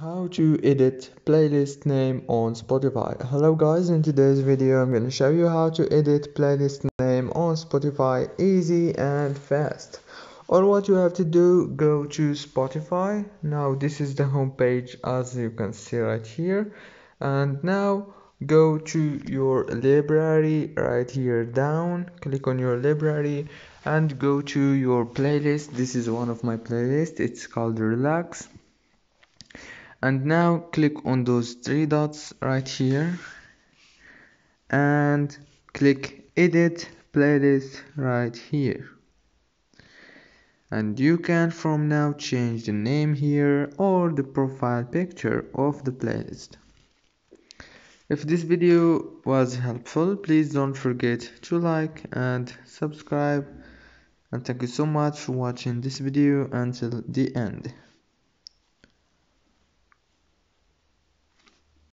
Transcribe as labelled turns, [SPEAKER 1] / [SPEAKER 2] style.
[SPEAKER 1] How to edit playlist name on Spotify. Hello guys, in today's video I'm going to show you how to edit playlist name on Spotify easy and fast. All what you have to do, go to Spotify. Now this is the home page as you can see right here, and now go to your library right here down, click on your library and go to your playlist. This is one of my playlists, it's called Relax. And now click on those three dots right here and click edit playlist right here, and you can from now change the name here or the profile picture of the playlist. If this video was helpful, please don't forget to like and subscribe, and thank you so much for watching this video until the end.